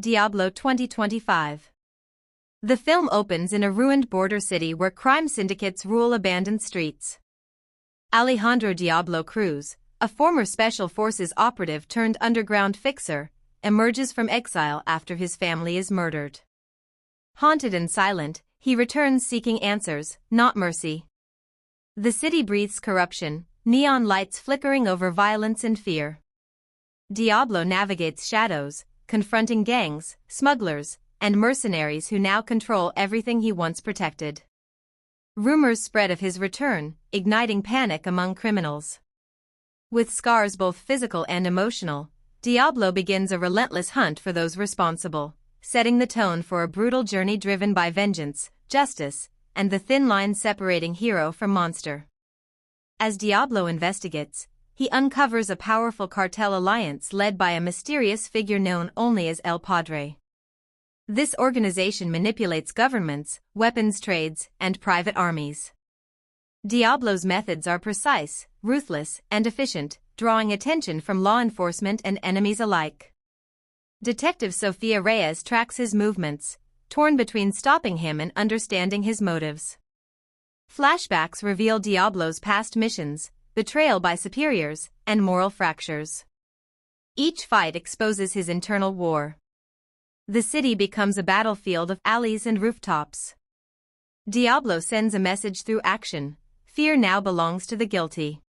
DIABLO 2025. The film opens in a ruined border city where crime syndicates rule abandoned streets. Alejandro Diablo Cruz, a former Special Forces operative turned underground fixer, emerges from exile after his family is murdered. Haunted and silent, he returns seeking answers, not mercy. The city breathes corruption, neon lights flickering over violence and fear. Diablo navigates shadows, confronting gangs, smugglers, and mercenaries who now control everything he once protected. Rumors spread of his return, igniting panic among criminals. With scars both physical and emotional, Diablo begins a relentless hunt for those responsible, setting the tone for a brutal journey driven by vengeance, justice, and the thin line separating hero from monster. As Diablo investigates, he uncovers a powerful cartel alliance led by a mysterious figure known only as El Padre. This organization manipulates governments, weapons trades, and private armies. Diablo's methods are precise, ruthless, and efficient, drawing attention from law enforcement and enemies alike. Detective Sofia Reyes tracks his movements, torn between stopping him and understanding his motives. Flashbacks reveal Diablo's past missions, betrayal by superiors, and moral fractures. Each fight exposes his internal war. The city becomes a battlefield of alleys and rooftops. Diablo sends a message through action: fear now belongs to the guilty.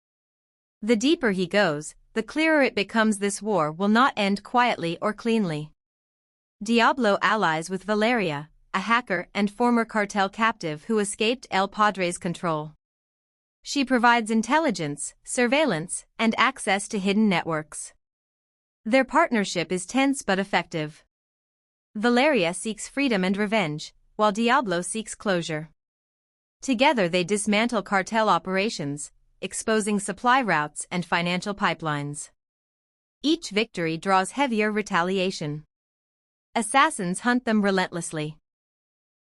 The deeper he goes, the clearer it becomes this war will not end quietly or cleanly. Diablo allies with Valeria, a hacker and former cartel captive who escaped El Padre's control. She provides intelligence, surveillance, and access to hidden networks. Their partnership is tense but effective. Valeria seeks freedom and revenge, while Diablo seeks closure. Together they dismantle cartel operations, exposing supply routes and financial pipelines. Each victory draws heavier retaliation. Assassins hunt them relentlessly.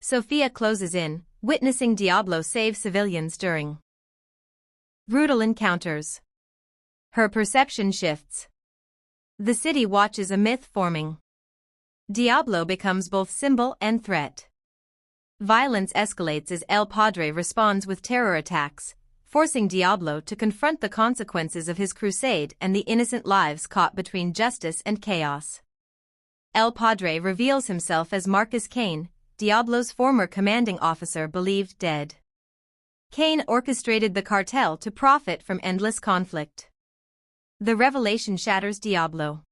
Sofia closes in, witnessing Diablo save civilians during brutal encounters. Her perception shifts. The city watches a myth forming. Diablo becomes both symbol and threat. Violence escalates as El Padre responds with terror attacks, forcing Diablo to confront the consequences of his crusade and the innocent lives caught between justice and chaos. El Padre reveals himself as Marcus Kane, Diablo's former commanding officer believed dead. Kane orchestrated the cartel to profit from endless conflict. The revelation shatters Diablo.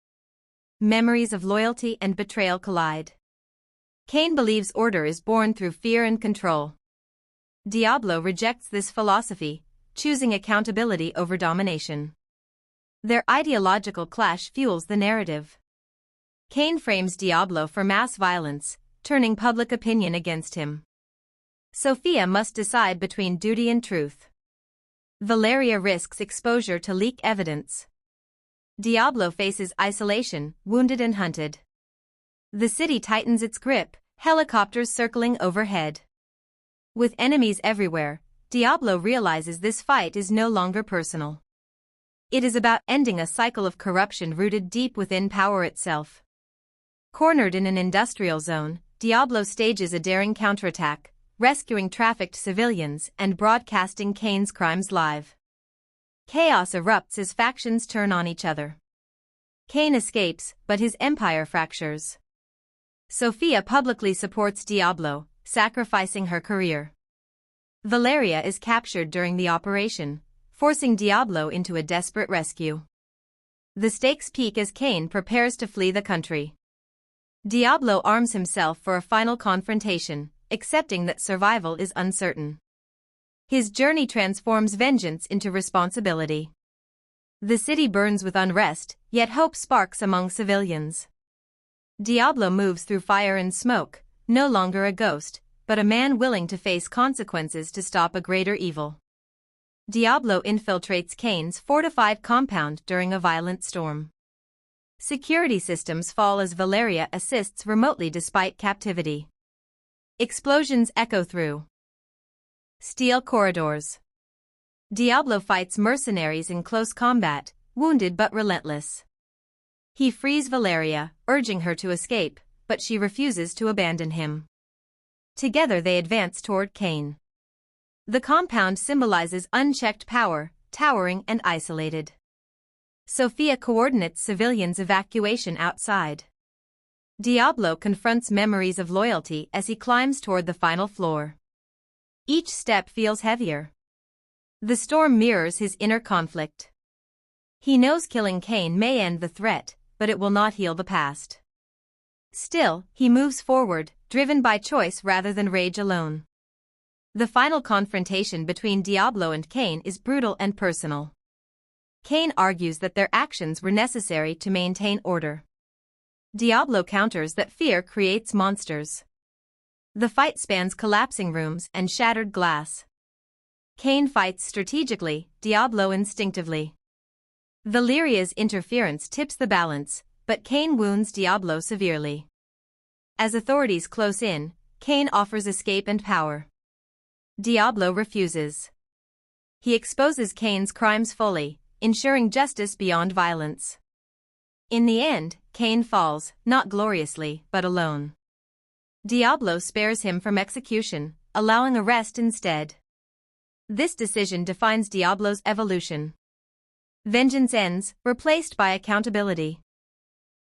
Memories of loyalty and betrayal collide. Kane believes order is born through fear and control. Diablo rejects this philosophy, choosing accountability over domination. Their ideological clash fuels the narrative. Kane frames Diablo for mass violence, turning public opinion against him. Sofia must decide between duty and truth. Valeria risks exposure to leak evidence. Diablo faces isolation, wounded and hunted. The city tightens its grip, helicopters circling overhead. With enemies everywhere, Diablo realizes this fight is no longer personal. It is about ending a cycle of corruption rooted deep within power itself. Cornered in an industrial zone, Diablo stages a daring counterattack, rescuing trafficked civilians and broadcasting Kane's crimes live. Chaos erupts as factions turn on each other. Kane escapes, but his empire fractures. Sofia publicly supports Diablo, sacrificing her career. Valeria is captured during the operation, forcing Diablo into a desperate rescue. The stakes peak as Kane prepares to flee the country. Diablo arms himself for a final confrontation, accepting that survival is uncertain. His journey transforms vengeance into responsibility. The city burns with unrest, yet hope sparks among civilians. Diablo moves through fire and smoke, no longer a ghost, but a man willing to face consequences to stop a greater evil. Diablo infiltrates Kane's fortified compound during a violent storm. Security systems fall as Valeria assists remotely despite captivity. Explosions echo through steel corridors. Diablo fights mercenaries in close combat, wounded but relentless. He frees Valeria, urging her to escape, but she refuses to abandon him. Together they advance toward Kane. The compound symbolizes unchecked power, towering and isolated. Sophia coordinates civilians' evacuation outside. Diablo confronts memories of loyalty as he climbs toward the final floor. Each step feels heavier. The storm mirrors his inner conflict. He knows killing Kane may end the threat, but it will not heal the past. Still, he moves forward, driven by choice rather than rage alone. The final confrontation between Diablo and Kane is brutal and personal. Kane argues that their actions were necessary to maintain order. Diablo counters that fear creates monsters. The fight spans collapsing rooms and shattered glass. Kane fights strategically, Diablo instinctively. Valeria's interference tips the balance, but Kane wounds Diablo severely. As authorities close in, Kane offers escape and power. Diablo refuses. He exposes Kane's crimes fully, ensuring justice beyond violence. In the end, Kane falls, not gloriously, but alone. Diablo spares him from execution, allowing arrest instead. This decision defines Diablo's evolution. Vengeance ends, replaced by accountability.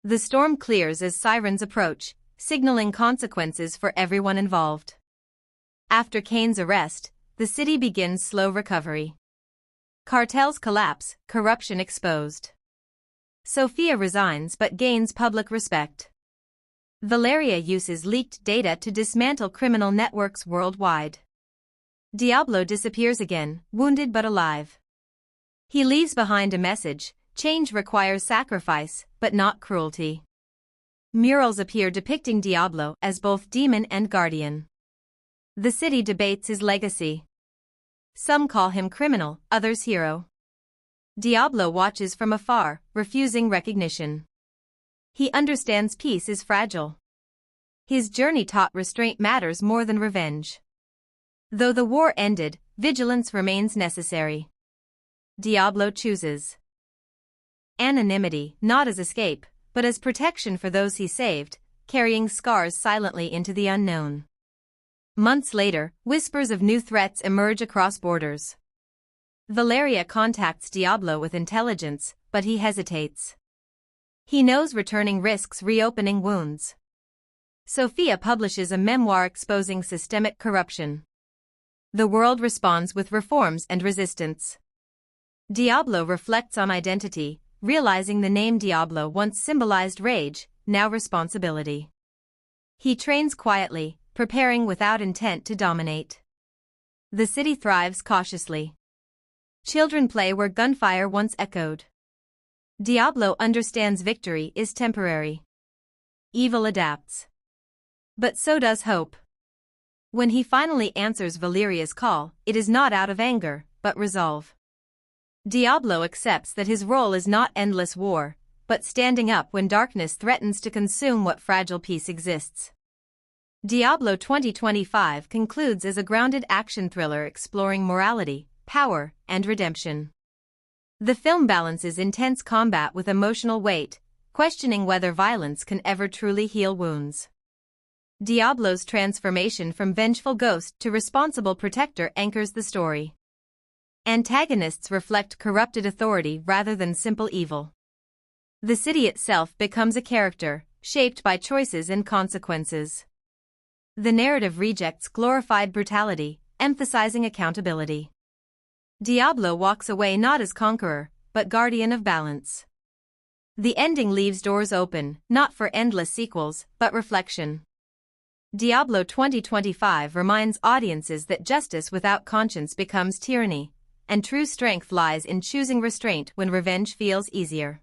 The storm clears as sirens approach, signaling consequences for everyone involved. After Kane's arrest, the city begins slow recovery. Cartels collapse, corruption exposed. Sophia resigns but gains public respect. Valeria uses leaked data to dismantle criminal networks worldwide. Diablo disappears again, wounded but alive. He leaves behind a message: change requires sacrifice, but not cruelty. Murals appear depicting Diablo as both demon and guardian. The city debates his legacy. Some call him criminal, others hero. Diablo watches from afar, refusing recognition. He understands peace is fragile. His journey taught restraint matters more than revenge. Though the war ended, vigilance remains necessary. Diablo chooses anonymity, not as escape, but as protection for those he saved, carrying scars silently into the unknown. Months later, whispers of new threats emerge across borders. Valeria contacts Diablo with intelligence, but he hesitates. He knows returning risks reopening wounds. Sophia publishes a memoir exposing systemic corruption. The world responds with reforms and resistance. Diablo reflects on identity, realizing the name Diablo once symbolized rage, now responsibility. He trains quietly, preparing without intent to dominate. The city thrives cautiously. Children play where gunfire once echoed. Diablo understands victory is temporary. Evil adapts. But so does hope. When he finally answers Valeria's call, it is not out of anger, but resolve. Diablo accepts that his role is not endless war, but standing up when darkness threatens to consume what fragile peace exists. Diablo 2025 concludes as a grounded action thriller exploring morality, power, and redemption. The film balances intense combat with emotional weight, questioning whether violence can ever truly heal wounds. Diablo's transformation from vengeful ghost to responsible protector anchors the story. Antagonists reflect corrupted authority rather than simple evil. The city itself becomes a character, shaped by choices and consequences. The narrative rejects glorified brutality, emphasizing accountability. Diablo walks away not as conqueror, but guardian of balance. The ending leaves doors open, not for endless sequels, but reflection. Diablo 2025 reminds audiences that justice without conscience becomes tyranny, and true strength lies in choosing restraint when revenge feels easier.